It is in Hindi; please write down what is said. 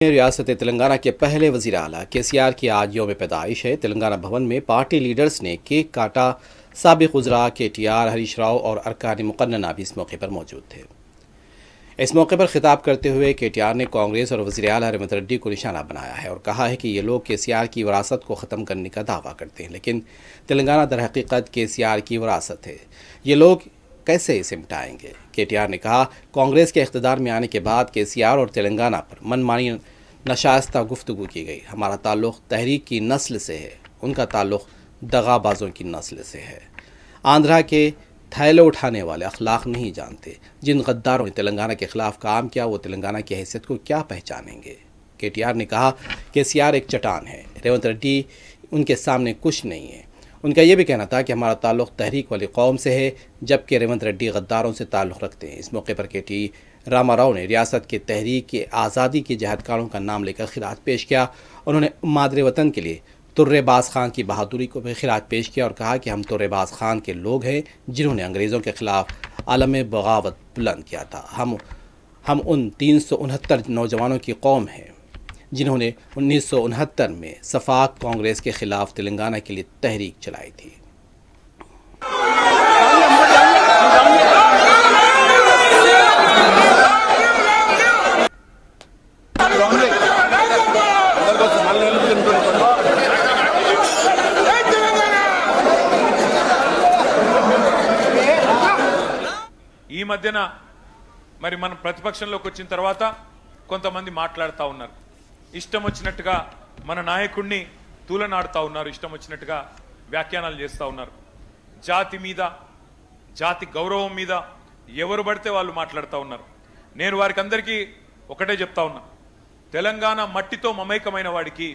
रियासत तेलंगाना के पहले वज़ीर आला KCR की आज यौम पैदाइश है। तेलंगाना भवन में पार्टी लीडर्स ने केक काटा। साबिक़ वज़रा KTR, हरीश राव और अरकान मुक़न्नना भी इस मौके पर मौजूद थे। इस मौके पर खिताब करते हुए KTR ने कांग्रेस और वज़ीर आला रेवंत रेड्डी को निशाना बनाया है और कहा है कि ये लोग KCR की विरासत को ख़त्म करने का दावा करते हैं, लेकिन तेलंगाना दर हकीकत KCR की विरासत है। ये लोग कैसे इसे मिटाएंगे? KTR ने कहा, कांग्रेस के इक़्तिदार में आने के बाद KCR और तेलंगाना पर मनमानी नशास्ता गुफ्तगू की गई। हमारा ताल्लुक़ तहरीक की नस्ल से है, उनका ताल्लुक़ दगाबाजों की नस्ल से है। आंध्रा के थैले उठाने वाले अखलाक नहीं जानते। जिन गद्दारों ने तेलंगाना के ख़िलाफ़ काम किया वो तेलंगाना की हैसियत को क्या पहचानेंगे? KTR ने कहा, KCR एक चट्टान है, रेवंत रेड्डी उनके सामने कुछ नहीं है। उनका यह भी कहना था कि हमारा ताल्लुक़ तहरीक वाली कौम से है, जबकि रेवंत रेड्डी गद्दारों से ताल्लुक़ रखते हैं। इस मौके पर KT रामाराव ने रियासत के तहरीक के आज़ादी के जहदकारों का नाम लेकर खिरात पेश किया। उन्होंने मादरे वतन के लिए तुर्रेबाज खान की बहादुरी को भी खिरात पेश किया और कहा कि हम तुर्रेबाज खान के लोग हैं जिन्होंने अंग्रेज़ों के ख़िलाफ़ आलम बगावत बुलंद किया था। हम उन 369 नौजवानों की कौम हैं जिन्होंने 1969 में सफाक कांग्रेस के ख़िलाफ़ तेलंगाना के लिए तहरीक चलाई थी। ఈ మధ్యన మరి మన ప్రతిపక్షంలోకి వచ్చిన తర్వాత కొంతమంది మాట్లాడుతూ ఉన్నారు, ఇష్టం వచ్చినట్టుగా మన నాయకుడిని తూలనాడుతూ ఉన్నారు, ఇష్టం వచ్చినట్టుగా వ్యాఖ్యానాలు చేస్తూ ఉన్నారు. జాతి మీద, జాతి గౌరవం మీద ఎవరు పడితే వాళ్ళు మాట్లాడుతూ ఉన్నారు. నేను వారికి అందరికీ ఒకటే చెప్తా ఉన్నా, తెలంగాణ మట్టితో మమేకమైన వాడికి